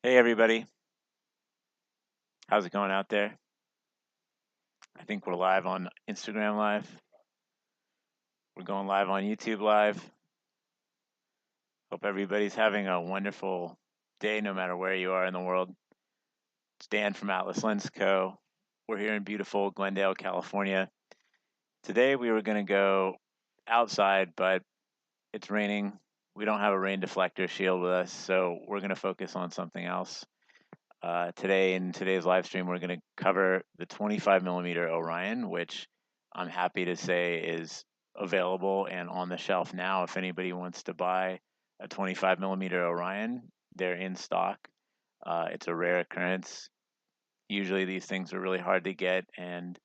Hey everybody, how's it going out there? I think we're live on Instagram Live. We're going live on YouTube Live. Hope everybody's having a wonderful day no matter where you are in the world. It's Dan from Atlas Lens Co. We're here in beautiful Glendale, California. Today we were going to go outside, but it's raining. We don't have a rain deflector shield with us, so we're going to focus on something else. Today in today's live stream, we're going to cover the 25mm Orion, which I'm happy to say is available and on the shelf now. If anybody wants to buy a 25mm Orion, they're in stock. It's a rare occurrence. Usually these things are really hard to get, and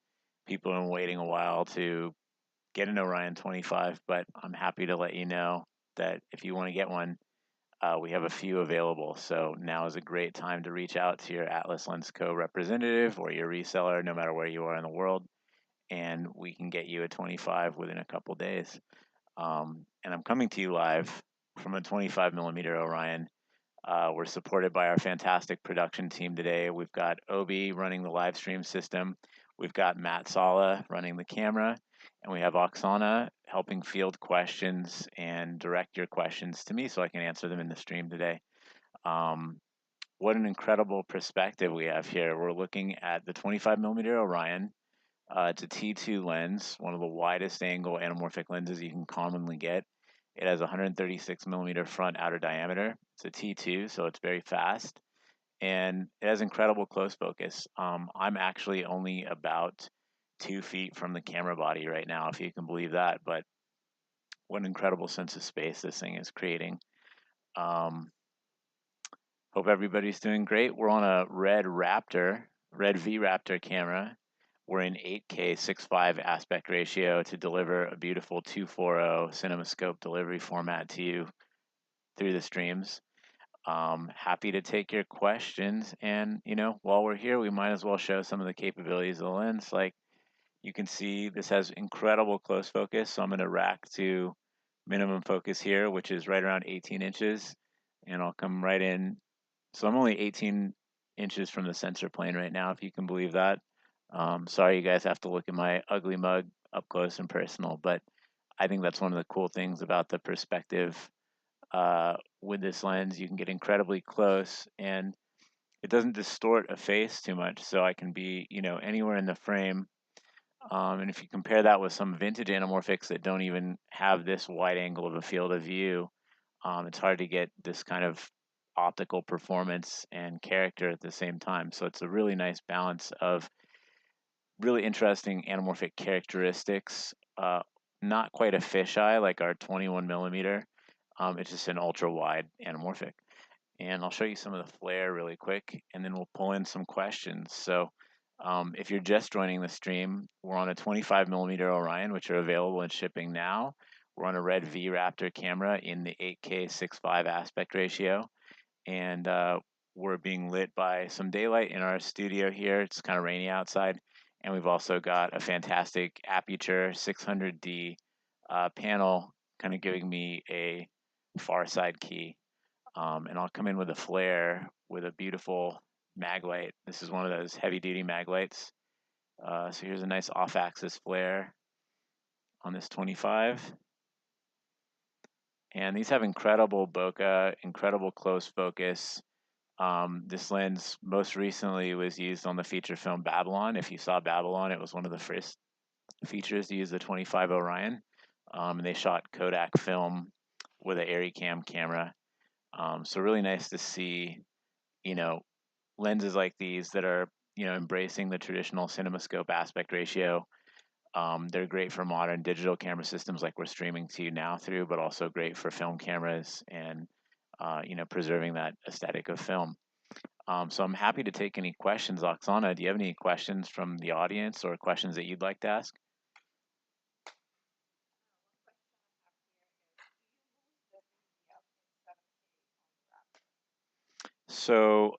people have been waiting a while to get an Orion 25, but I'm happy to let you know that if you want to get one, we have a few available, so now is a great time to reach out to your Atlas Lens Co. representative or your reseller, no matter where you are in the world, and we can get you a 25 within a couple days. And I'm coming to you live from a 25mm Orion. We're supported by our fantastic production team today. We've got Obi running the live stream system. We've got Matt Sala running the camera. And we have Oksana helping field questions and direct your questions to me so I can answer them in the stream today. What an incredible perspective we have here. We're looking at the 25mm Orion. It's a T2 lens, one of the widest angle anamorphic lenses you can commonly get. It has 136mm front outer diameter. It's a T2, so it's very fast. And it has incredible close focus. I'm actually only about 2 feet from the camera body right now, if you can believe that. But what an incredible sense of space this thing is creating. Um, Hope everybody's doing great. We're on a red V Raptor camera. We're in 8K 6.5 aspect ratio to deliver a beautiful 240 CinemaScope delivery format to you through the streams. Happy to take your questions, and while we're here, we might as well show some of the capabilities of the lens. Like you can see, this has incredible close focus, so I'm going to rack to minimum focus here, which is right around 18 inches, and I'll come right in. So I'm only 18 inches from the sensor plane right now, if you can believe that. Sorry you guys have to look at my ugly mug up close and personal, but I think that's one of the cool things about the perspective with this lens. You can get incredibly close, and it doesn't distort a face too much, so I can be anywhere in the frame. And if you compare that with some vintage anamorphics that don't even have this wide angle of a field of view, it's hard to get this kind of optical performance and character at the same time. So it's a really nice balance of really interesting anamorphic characteristics. Not quite a fisheye like our 21mm. It's just an ultra wide anamorphic. And I'll show you some of the flare really quick, and then we'll pull in some questions. So if you're just joining the stream, we're on a 25mm Orion, which are available and shipping now. We're on a red V Raptor camera in the 8K 6.5 aspect ratio, and we're being lit by some daylight in our studio here. It's kind of rainy outside, and we've also got a fantastic aperture 600D panel, kind of giving me a far side key. And I'll come in with a flare with a beautiful mag light. This is one of those heavy duty mag lights. So here's a nice off axis flare on this 25. And these have incredible bokeh, incredible close focus. This lens most recently was used on the feature film Babylon. If you saw Babylon, it was one of the first features to use the 25 Orion. And they shot Kodak film with an ARRICAM camera. So really nice to see, lenses like these that are, embracing the traditional CinemaScope aspect ratio. They're great for modern digital camera systems like we're streaming to you now through, but also great for film cameras and, preserving that aesthetic of film. So I'm happy to take any questions. Oksana, do you have any questions from the audience or questions that you'd like to ask? So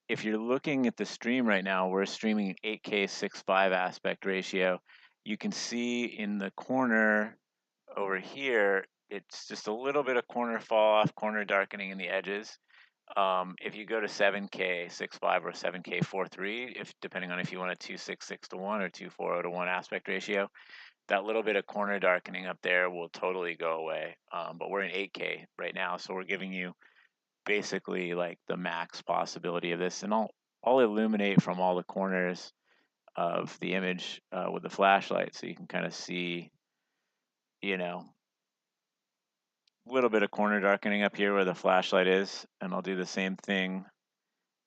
if you're looking at the stream right now, we're streaming 8K 6.5 aspect ratio. You can see in the corner over here, it's just a little bit of corner fall off, corner darkening in the edges. If you go to 7K 6.5 or 7K 4.3, if depending on if you want a 2.66 to 1 or 2.40 to 1 aspect ratio, that little bit of corner darkening up there will totally go away. But we're in 8K right now, so we're giving you basically like the max possibility of this, and I'll illuminate from all the corners of the image with the flashlight, so you can kind of see, you know, a little bit of corner darkening up here where the flashlight is, and I'll do the same thing.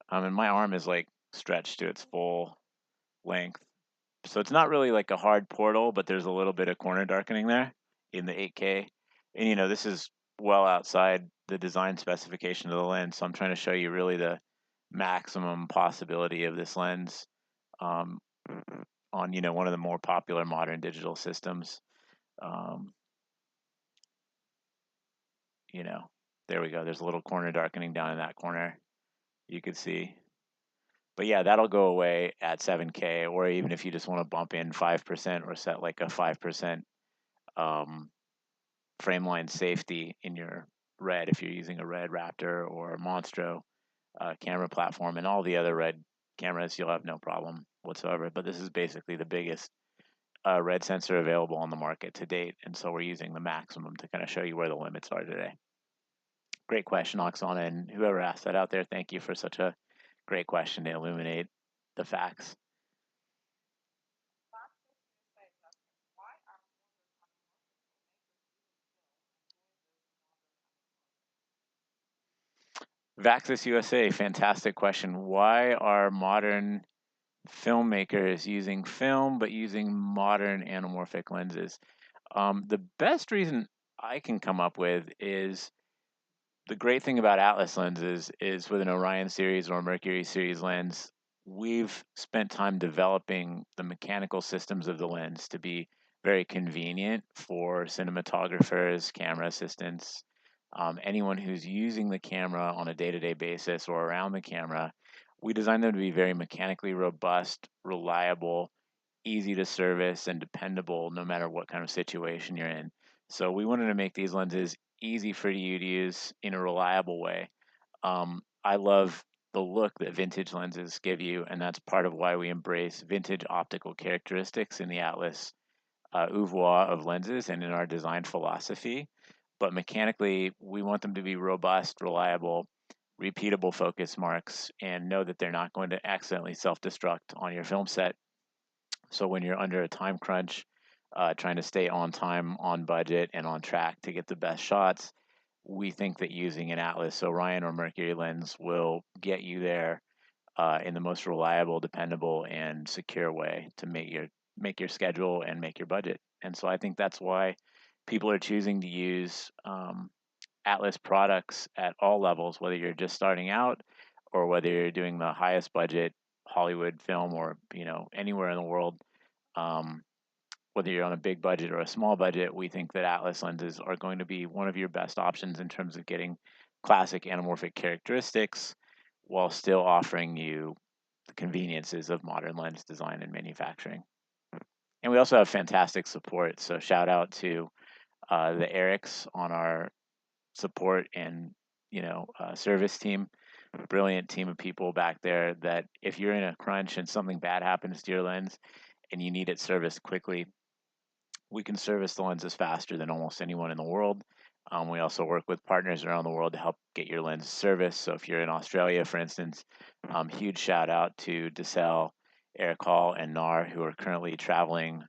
And my arm is like stretched to its full length, so it's not really like a hard portal, but there's a little bit of corner darkening there in the 8K, and this is well outside the design specification of the lens, so I'm trying to show you really the maximum possibility of this lens um, on one of the more popular modern digital systems. Um, you know, there we go. There's a little corner darkening down in that corner. You could see. But yeah, that'll go away at 7K, or even if you just want to bump in 5% or set like a 5% um, frame line safety in your red, if you're using a red Raptor or a Monstro camera platform, and all the other red cameras, you'll have no problem whatsoever. But this is basically the biggest red sensor available on the market to date, and so we're using the maximum to kind of show you where the limits are today. Great question, Oksana, and whoever asked that out there, thank you for such a great question to illuminate the facts. Vaxis USA, fantastic question. Why are modern filmmakers using film but using modern anamorphic lenses? The best reason I can come up with is the great thing about Atlas lenses is with an Orion series or a Mercury series lens, we've spent time developing the mechanical systems of the lens to be very convenient for cinematographers, camera assistants, anyone who's using the camera on a day-to-day basis or around the camera. We designed them to be very mechanically robust, reliable, easy to service, and dependable no matter what kind of situation you're in. So we wanted to make these lenses easy for you to use in a reliable way. I love the look that vintage lenses give you, and that's part of why we embrace vintage optical characteristics in the Atlas oeuvre of lenses and in our design philosophy. But mechanically, we want them to be robust, reliable, repeatable focus marks, and know that they're not going to accidentally self-destruct on your film set. So when you're under a time crunch, trying to stay on time, on budget, and on track to get the best shots, we think that using an Atlas, Orion, or Mercury lens will get you there in the most reliable, dependable, and secure way to make your schedule and make your budget. And so I think that's why people are choosing to use Atlas products at all levels, whether you're just starting out or whether you're doing the highest budget Hollywood film or anywhere in the world. Um, whether you're on a big budget or a small budget, we think that Atlas lenses are going to be one of your best options in terms of getting classic anamorphic characteristics while still offering you the conveniences of modern lens design and manufacturing. And we also have fantastic support. So shout out to the Erics on our support and service team. Brilliant team of people back there that if you're in a crunch and something bad happens to your lens and you need it serviced quickly, we can service the lenses faster than almost anyone in the world. We also work with partners around the world to help get your lens serviced. So if you're in Australia, for instance, huge shout out to Decel, Eric Hall, and Nar, who are currently traveling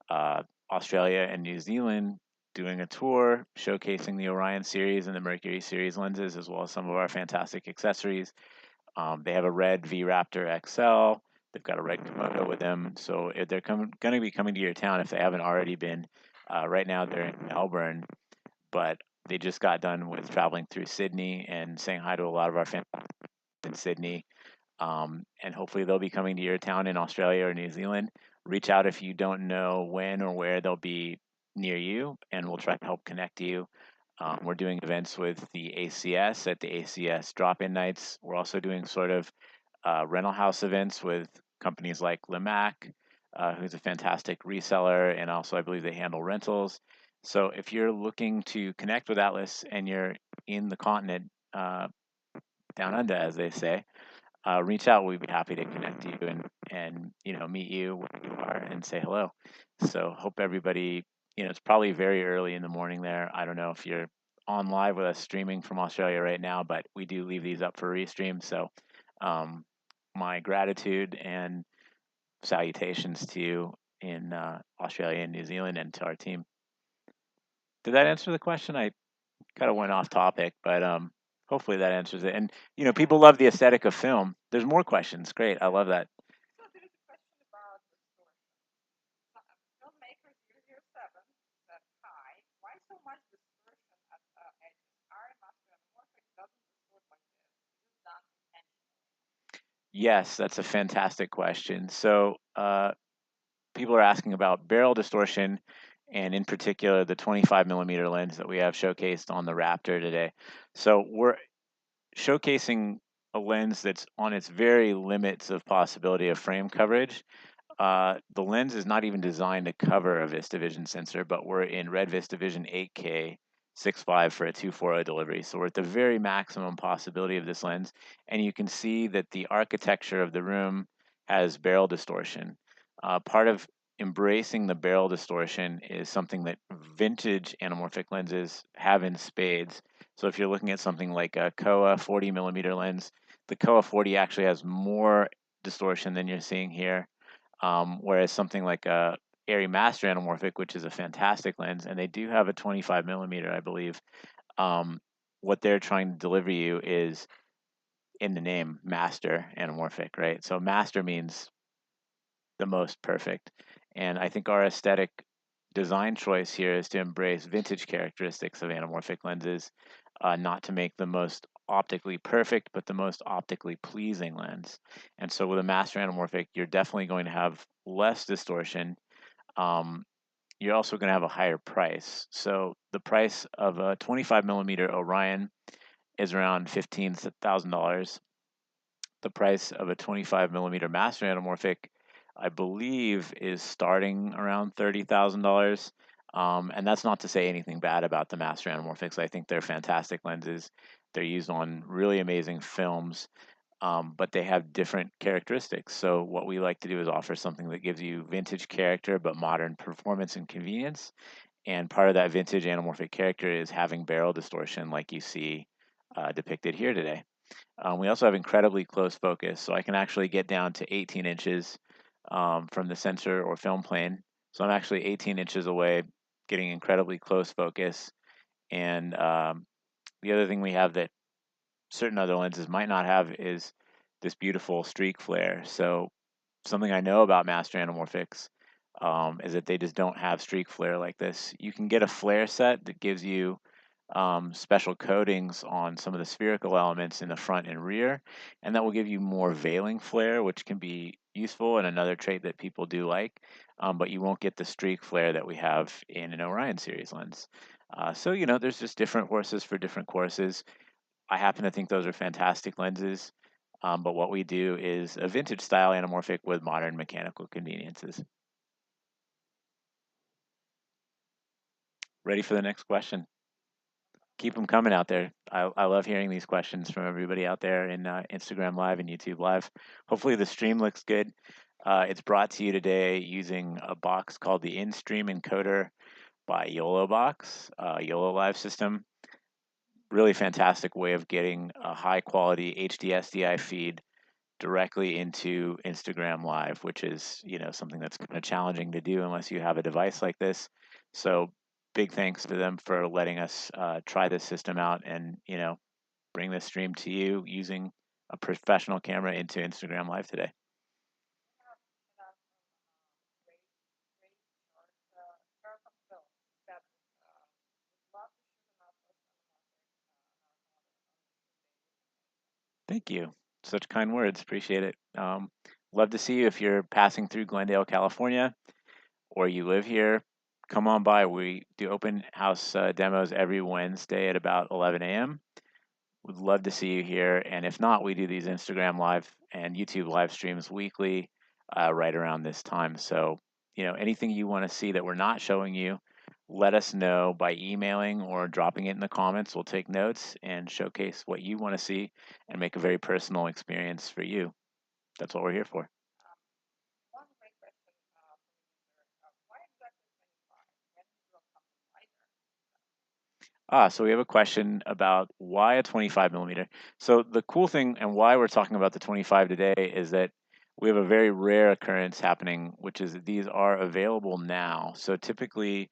Australia and New Zealand doing a tour showcasing the Orion series and the Mercury series lenses, as well as some of our fantastic accessories. They have a red V Raptor XL. They've got a red Komodo with them. So if they're going to be coming to your town, if they haven't already been, right now they're in Melbourne, but they just got done with traveling through Sydney and saying hi to a lot of our fans in Sydney. And hopefully they'll be coming to your town in Australia or New Zealand. Reach out if you don't know when or where they'll be near you, and we'll try to help connect you. We're doing events with the ACS at the ACS drop-in nights. We're also doing sort of rental house events with companies like Lemac, who's a fantastic reseller, and also I believe they handle rentals. So if you're looking to connect with Atlas and you're in the continent, down under, as they say, reach out. We'd be happy to connect you and meet you where you are and say hello. So hope everybody, it's probably very early in the morning there. I don't know if you're on live with us streaming from Australia right now, but we do leave these up for restream. So my gratitude and salutations to you in Australia and New Zealand and to our team. Did that answer the question? I kind of went off topic, but hopefully that answers it. And people love the aesthetic of film. There's more questions. Great, I love that. So there is a question about distortion. Filmmakers use your seven that high. Why so much distortion at edges? Our master anamorphic doesn't distort like this. Is it done intentionally? Yes, that's a fantastic question. So people are asking about barrel distortion, and in particular the 25mm lens that we have showcased on the Raptor today. So we're showcasing a lens that's on its very limits of possibility of frame coverage. The lens is not even designed to cover a VistaVision sensor, but we're in Red VistaVision 8K 6.5 for a 2.40 delivery. So we're at the very maximum possibility of this lens. And you can see that the architecture of the room has barrel distortion. Part of embracing the barrel distortion is something that vintage anamorphic lenses have in spades. So if you're looking at something like a Kowa 40mm lens, the Kowa 40 actually has more distortion than you're seeing here. Whereas something like a Arri Master anamorphic, which is a fantastic lens, and they do have a 25mm, I believe. What they're trying to deliver you is in the name Master anamorphic, right? So Master means the most perfect, and I think our aesthetic design choice here is to embrace vintage characteristics of anamorphic lenses, not to make the most optically perfect, but the most optically pleasing lens. And so with a master anamorphic, you're definitely going to have less distortion. You're also going to have a higher price. So the price of a 25mm Orion is around $15,000. The price of a 25mm master anamorphic, I believe, is starting around $30,000. And that's not to say anything bad about the master anamorphics. I think they're fantastic lenses. They're used on really amazing films, but they have different characteristics. So what we like to do is offer something that gives you vintage character, but modern performance and convenience. And part of that vintage anamorphic character is having barrel distortion like you see depicted here today. We also have incredibly close focus, so I can actually get down to 18 inches from the sensor or film plane. So I'm actually 18 inches away, getting incredibly close focus. And the other thing we have that certain other lenses might not have is this beautiful streak flare. So something I know about master anamorphics is that they just don't have streak flare like this. You can get a flare set that gives you special coatings on some of the spherical elements in the front and rear, and that will give you more veiling flare, which can be useful and another trait that people do like, but you won't get the streak flare that we have in an Orion series lens. So, there's just different horses for different courses. I happen to think those are fantastic lenses, but what we do is a vintage style anamorphic with modern mechanical conveniences. Ready for the next question? Keep them coming out there. I love hearing these questions from everybody out there in Instagram Live and YouTube Live. Hopefully the stream looks good. It's brought to you today using a box called the In-Stream Encoder by YOLO Box, YOLO Live System. Really fantastic way of getting a high quality HD SDI feed directly into Instagram Live, which is, something that's kind of challenging to do unless you have a device like this. So big thanks to them for letting us try this system out and, bring this stream to you using a professional camera into Instagram Live today. Thank you. Such kind words. Appreciate it. Love to see you if you're passing through Glendale, California, or you live here. Come on by. We do open house demos every Wednesday at about 11 a.m. Would love to see you here. And if not, we do these Instagram live and YouTube live streams weekly right around this time. So, anything you want to see that we're not showing you, let us know by emailing or dropping it in the comments. We'll take notes and showcase what you want to see and make a very personal experience for you. That's what we're here for. One great question for me, sir. Why exactly 25? When you draw something lighter? So we have a question about why a 25 millimeter. So the cool thing and why we're talking about the 25 today is that we have a very rare occurrence happening, which is that these are available now. So typically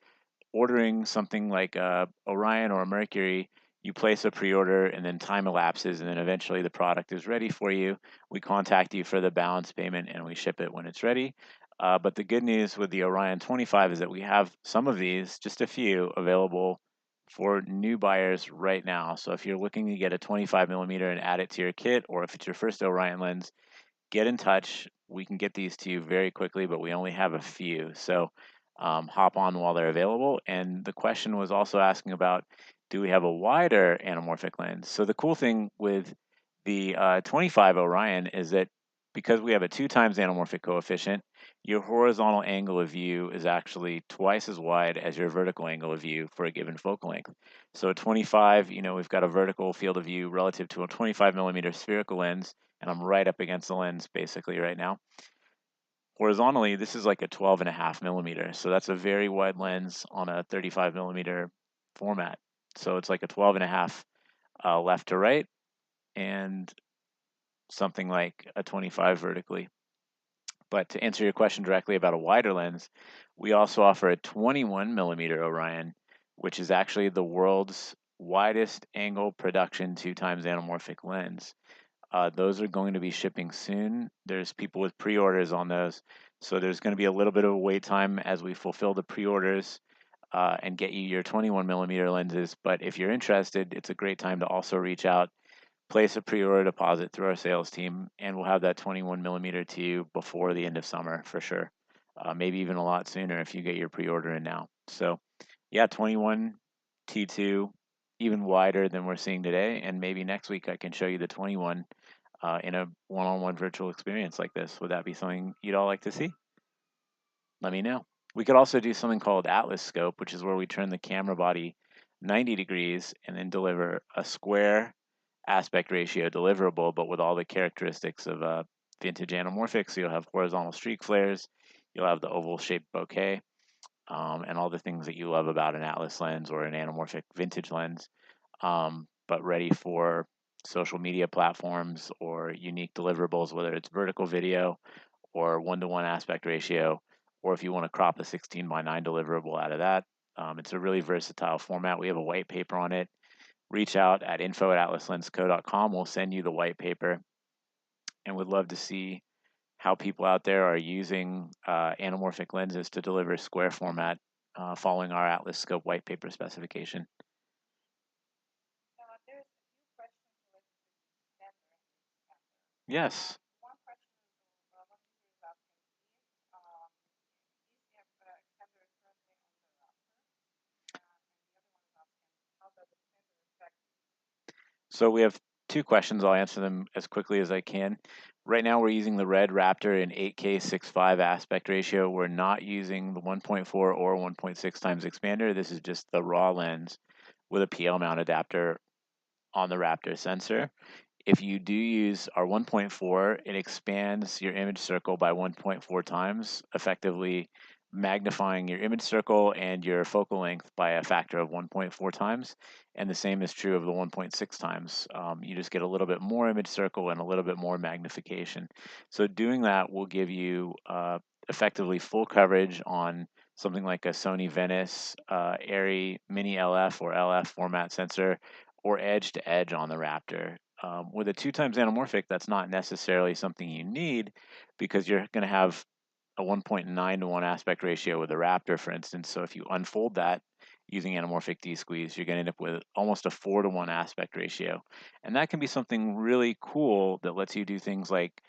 ordering something like a Orion or a Mercury, you place a pre-order and then time elapses and then eventually the product is ready for you. We contact you for the balance payment and we ship it when it's ready. But the good news with the Orion 25 is that we have some of these, just a few, available for new buyers right now. So if you're looking to get a 25 millimeter and add it to your kit, or if it's your first Orion lens, get in touch. We can get these to you very quickly, but we only have a few. So hop on while they're available. And the question was also asking about, do we have a wider anamorphic lens? So the cool thing with the 25 Orion is that because we have a 2 times anamorphic coefficient, your horizontal angle of view is actually twice as wide as your vertical angle of view for a given focal length. So a 25, we've got a vertical field of view relative to a 25 millimeter spherical lens, and I'm right up against the lens basically right now. Horizontally, this is like a 12.5 millimeter. So that's a very wide lens on a 35 millimeter format. So it's like a 12.5 left to right and something like a 25 vertically. But to answer your question directly about a wider lens, we also offer a 21 millimeter Orion, which is actually the world's widest angle production 2 times anamorphic lens. Those are going to be shipping soon. There's people with pre-orders on those. So there's going to be a little bit of a wait time as we fulfill the pre-orders and get you your 21 millimeter lenses. But if you're interested, it's a great time to also reach out, place a pre-order deposit through our sales team, and we'll have that 21 millimeter to you before the end of summer for sure. Maybe even a lot sooner if you get your pre-order in now. So yeah, 21 T2, even wider than we're seeing today. And maybe next week I can show you the 21 in a one-on-one virtual experience like this. Would that be something you'd all like to see? Let me know. We could also do something called Atlas scope, which is where we turn the camera body 90 degrees and then deliver a square aspect ratio deliverable, but with all the characteristics of a vintage anamorphic. So you'll have horizontal streak flares, you'll have the oval shaped bokeh, and all the things that you love about an Atlas lens or an anamorphic vintage lens, but ready for social media platforms or unique deliverables, whether it's vertical video or 1:1 aspect ratio, or if you want to crop a 16:9 deliverable out of that. It's a really versatile format. We have a white paper on it. Reach out at info@atlaslensco.com. We'll send you the white paper and would love to see how people out there are using anamorphic lenses to deliver square format following our Atlas Scope white paper specification. There's a few questions related to the extender and the expander. Yes. One question one user is asking is the extender currently on the Raptor? And the other one is asking how does the extender affect? So we have 2 questions. I'll answer them as quickly as I can. Right now, we're using the red Raptor in 8K 6.5 aspect ratio. We're not using the 1.4 or 1.6 times expander. This is just the raw lens with a PL mount adapter on the Raptor sensor. If you do use our 1.4, it expands your image circle by 1.4 times, effectively magnifying your image circle and your focal length by a factor of 1.4 times. And the same is true of the 1.6 times. You just get a little bit more image circle and a little bit more magnification. So doing that will give you effectively full coverage on something like a Sony Venice Airy Mini LF or LF format sensor, or edge to edge on the Raptor. With a 2 times anamorphic, that's not necessarily something you need because you're going to have a 1.9 to 1 aspect ratio with the Raptor, for instance. So if you unfold that using anamorphic D-squeeze, you're going to end up with almost a 4 to 1 aspect ratio. And that can be something really cool that lets you do things like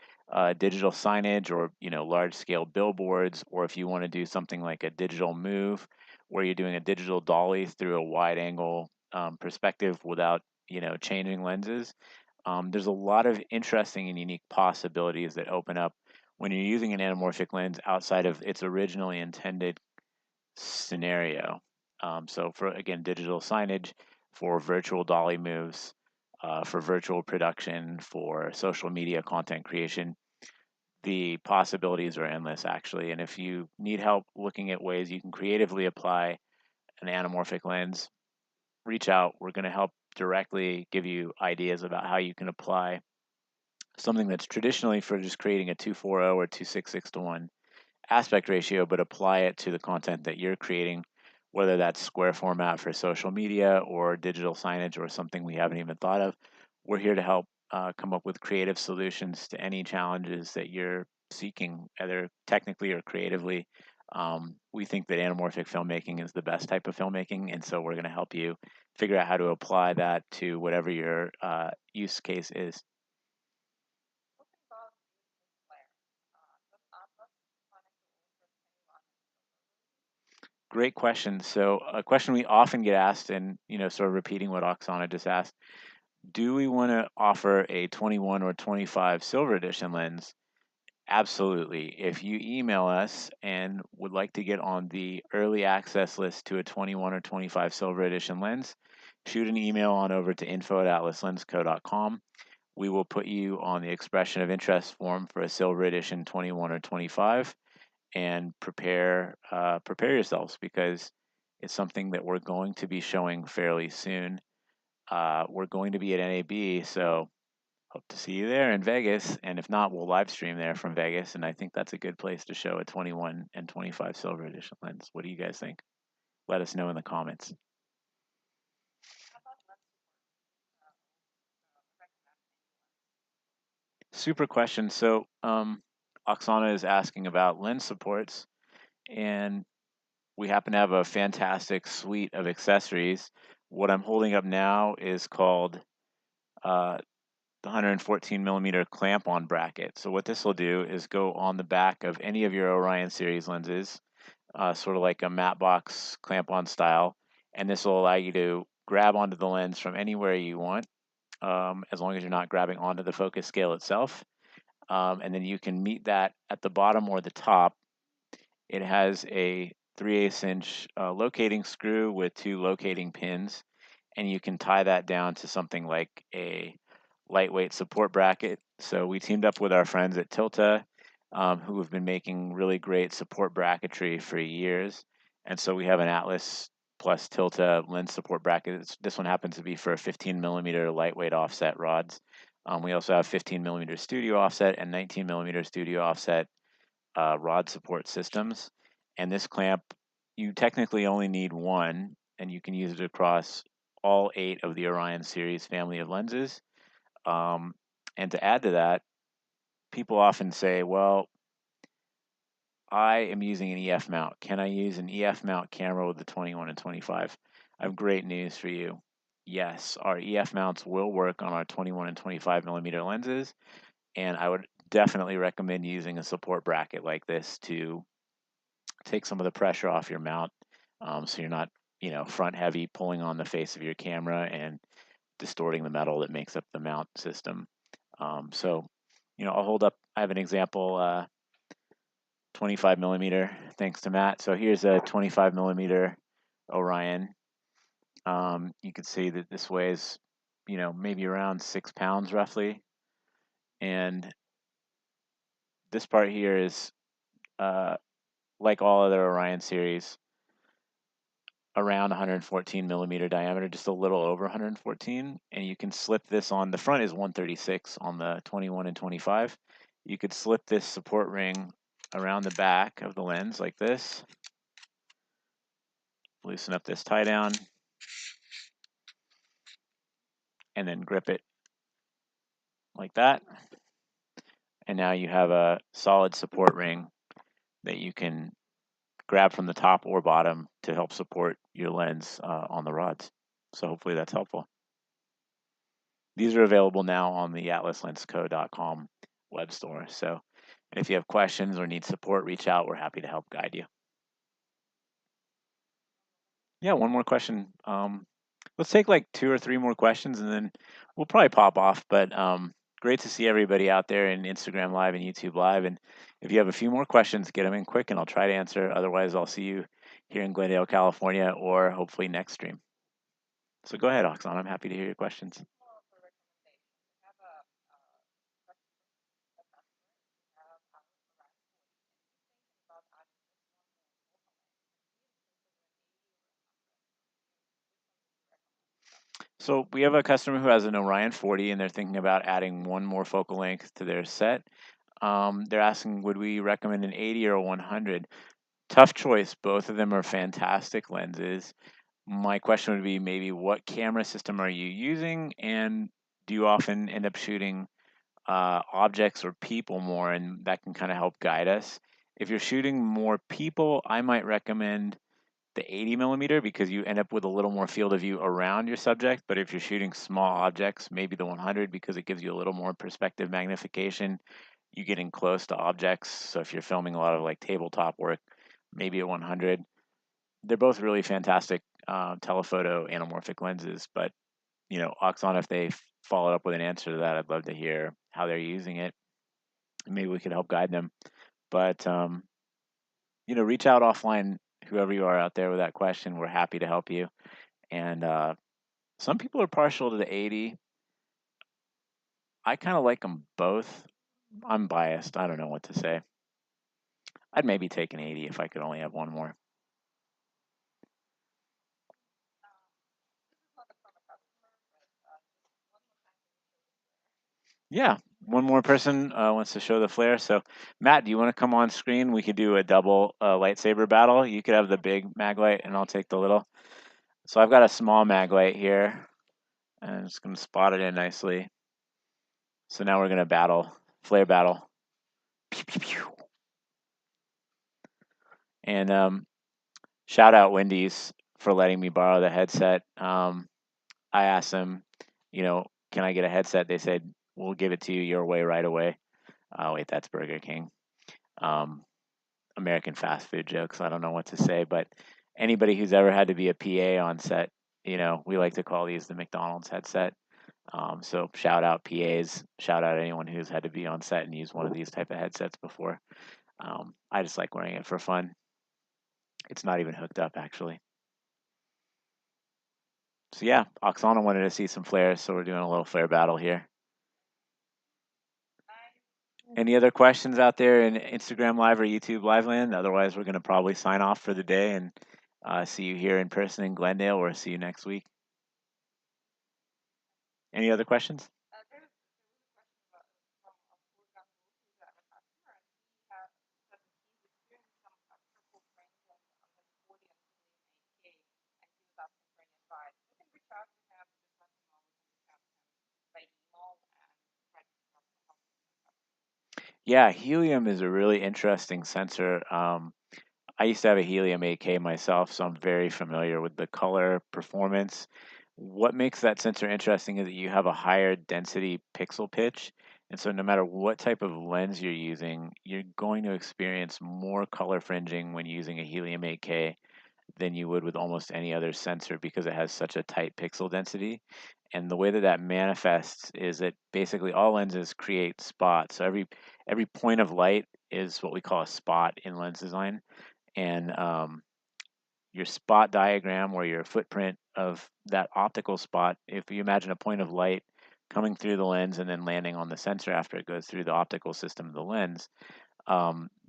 digital signage or large scale billboards, or if you want to do something like a digital move where you're doing a digital dolly through a wide angle perspective without changing lenses. There's a lot of interesting and unique possibilities that open up when you're using an anamorphic lens outside of its originally intended scenario. So for, again, digital signage, for virtual dolly moves, for virtual production, for social media content creation, the possibilities are endless, actually. And if you need help looking at ways you can creatively apply an anamorphic lens, reach out. We're going to help directly give you ideas about how you can apply something that's traditionally for just creating a 240 or 266 to 1 aspect ratio, but apply it to the content that you're creating, whether that's square format for social media or digital signage or something we haven't even thought of. We're here to help come up with creative solutions to any challenges that you're seeking, either technically or creatively. We think that anamorphic filmmaking is the best type of filmmaking, and so we're going to help you figure out how to apply that to whatever your use case is. Talking about beautiful flare, does Atlas planning to offer 21 and Great question. So a question we often get asked, and sort of repeating what Oksana just asked, do we want to offer a 21 or 25 silver edition lens? Absolutely. If you email us and would like to get on the early access list to a 21 or 25 silver edition lens, shoot an email on over to info@atlaslensco.com. We will put you on the expression of interest form for a silver edition 21 or 25, and prepare yourselves, because it's something that we're going to be showing fairly soon. We're going to be at NAB, so hope to see you there in Vegas. And if not, we'll live stream there from Vegas. And I think that's a good place to show a 21 and 25 silver edition lens. What do you guys think? Let us know in the comments. how about lens support? Recommend any lens? Super question. So, Oksana is asking about lens supports, and we happen to have a fantastic suite of accessories. What I'm holding up now is called the 114mm clamp-on bracket. So what this will do is go on the back of any of your Orion series lenses, sort of like a matte box clamp-on style, and this will allow you to grab onto the lens from anywhere you want, as long as you're not grabbing onto the focus scale itself. And then you can meet that at the bottom or the top. It has a 3/8 inch locating screw with 2 locating pins, and you can tie that down to something like a lightweight support bracket. So we teamed up with our friends at Tilta, who have been making really great support bracketry for years. And so we have an Atlas plus Tilta lens support bracket. This one happens to be for 15mm lightweight offset rods. We also have 15mm studio offset and 19mm studio offset rod support systems. And this clamp, you technically only need one, and you can use it across all 8 of the Orion series family of lenses. And to add to that, people often say, well, I am using an EF mount. Can I use an EF mount camera with the 21 and 25? I have great news for you. Yes, our EF mounts will work on our 21 and 25mm lenses, and I would definitely recommend using a support bracket like this to take some of the pressure off your mount, so you're not, front heavy pulling on the face of your camera and distorting the metal that makes up the mount system. So, I'll hold up. I have an example, 25mm, thanks to Matt. So here's a 25mm Orion. You can see that this weighs, maybe around 6 pounds roughly. And this part here is, like all other Orion series, around 114mm diameter, just a little over 114. And you can slip this on. The front is 136 on the 21 and 25. You could slip this support ring around the back of the lens like this. Loosen up this tie down, and then grip it like that. And now you have a solid support ring that you can grab from the top or bottom to help support your lens on the rods. So hopefully that's helpful. These are available now on the atlaslensco.com web store. So if you have questions or need support, reach out. We're happy to help guide you. Yeah, one more question. Let's take like 2 or 3 more questions, and then we'll probably pop off. But great to see everybody out there in Instagram Live and YouTube Live. And if you have a few more questions, get them in quick, and I'll try to answer. Otherwise, I'll see you here in Glendale, California, or hopefully next stream. So go ahead, Oxana. I'm happy to hear your questions. More of a recommendation. We have a customer, a have our Orion 40, and he's thinking about adding just one more focal length. He is considering 80 or 100. Which one would you recommend? So we have a customer who has an Orion 40, and they're thinking about adding one more focal length to their set. They're asking, would we recommend an 80 or a 100? Tough choice. Both of them are fantastic lenses. My question would be maybe what camera system are you using, and do you often end up shooting objects or people more, and that can kind of help guide us. If you're shooting more people, I might recommend the 80mm because you end up with a little more field of view around your subject. But if you're shooting small objects, maybe the 100 because it gives you a little more perspective magnification. You getting close to objects. So if you're filming a lot of like tabletop work, maybe a 100. They're both really fantastic telephoto anamorphic lenses. But Oxana, if they follow up with an answer to that, I'd love to hear how they're using it. Maybe we could help guide them. But reach out offline, whoever you are out there with that question. We're happy to help you. And some people are partial to the 80. I kind of like them both. I'm biased. I don't know what to say. I'd maybe take an 80 if I could only have one more. This is not from a customer, but just one more time can you show the flare? Yeah, one more person wants to show the flare. So, Matt, do you want to come on screen? We could do a double lightsaber battle. You could have the big mag light, and I'll take the little. So I've got a small mag light here, and I'm just going to spot it in nicely. So now we're going to battle, flare battle. Pew, pew, pew. And shout out Wendy's for letting me borrow the headset. I asked them, can I get a headset? They said, we'll give it to you your way right away. Wait, that's Burger King. American fast food jokes. I don't know what to say, but anybody who's ever had to be a PA on set, we like to call these the McDonald's headset. So shout out PAs, shout out anyone who's had to be on set and use one of these type of headsets before. I just like wearing it for fun. It's not even hooked up actually. So yeah, Oksana wanted to see some flares, so we're doing a little flare battle here. Any other questions out there in Instagram Live or YouTube Live land? Otherwise, we're going to probably sign off for the day and see you here in person in Glendale or see you next week. Any other questions? There was a question about, from Wolfgang who's a customer, and he said that he's experienced some purple frames on his 40 and 8K, and he was asking for any advice. We can reach out to him, just let him know we can reach out to him by email and try to help him. Yeah, helium is a really interesting sensor. I used to have a helium 8K myself, so I'm very familiar with the color performance. What makes that sensor interesting is that you have a higher density pixel pitch. And so, no matter what type of lens you're using, you're going to experience more color fringing when using a helium 8K than you would with almost any other sensor because it has such a tight pixel density. And the way that that manifests is that basically all lenses create spots. So every point of light is what we call a spot in lens design, and your spot diagram or your footprint of that optical spot, if you imagine a point of light coming through the lens and then landing on the sensor after it goes through the optical system of the lens,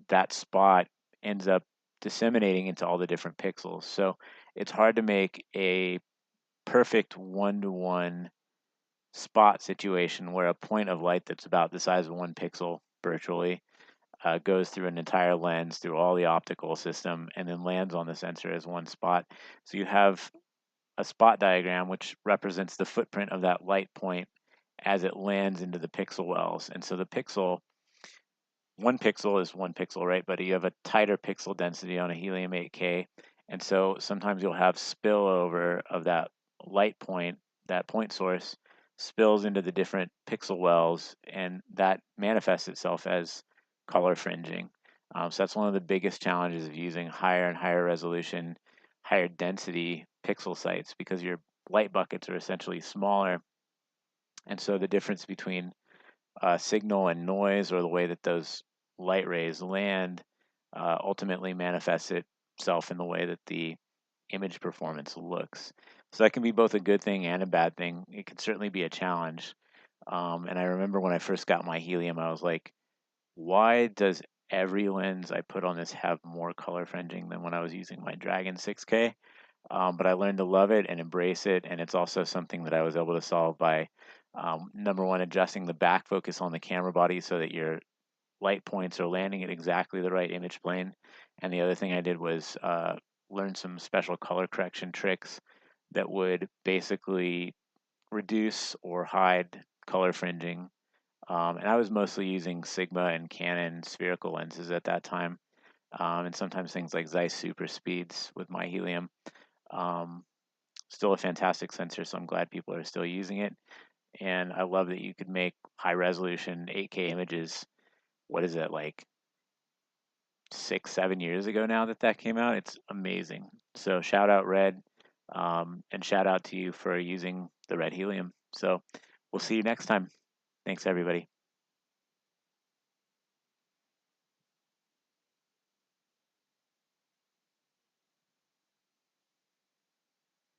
that spot ends up disseminating into all the different pixels. So it's hard to make a perfect one-to-one spot situation where a point of light that's about the size of 1 pixel virtually goes through an entire lens, through all the optical system, and then lands on the sensor as one spot. So you have a spot diagram which represents the footprint of that light point as it lands into the pixel wells. And so the pixel, 1 pixel is 1 pixel, right? But you have a tighter pixel density on a helium 8K. And so sometimes you'll have spillover of that light point, that point source spills into the different pixel wells, and that manifests itself as color fringing. So that's one of the biggest challenges of using higher and higher resolution, higher density pixel sites because your light buckets are essentially smaller. And so the difference between signal and noise, or the way that those light rays land, ultimately manifests it itself in the way that the image performance looks. So that can be both a good thing and a bad thing. It can certainly be a challenge. And I remember when I first got my helium, I was like, why does every lens I put on this have more color fringing than when I was using my Dragon 6K? But I learned to love it and embrace it, and it's also something that I was able to solve by number one, adjusting the back focus on the camera body so that your light points are landing at exactly the right image plane. And the other thing I did was learn some special color correction tricks that would basically reduce or hide color fringing. And I was mostly using Sigma and Canon spherical lenses at that time, and sometimes things like Zeiss super speeds with my helium. Um, Still a fantastic sensor, so I'm glad people are still using it. And I love that you could make high resolution 8K images. What is it, like 6, 7 years ago now that that came out? It's amazing. So shout out Red, and shout out to you for using the Red Helium. So we'll see you next time. Thanks, everybody.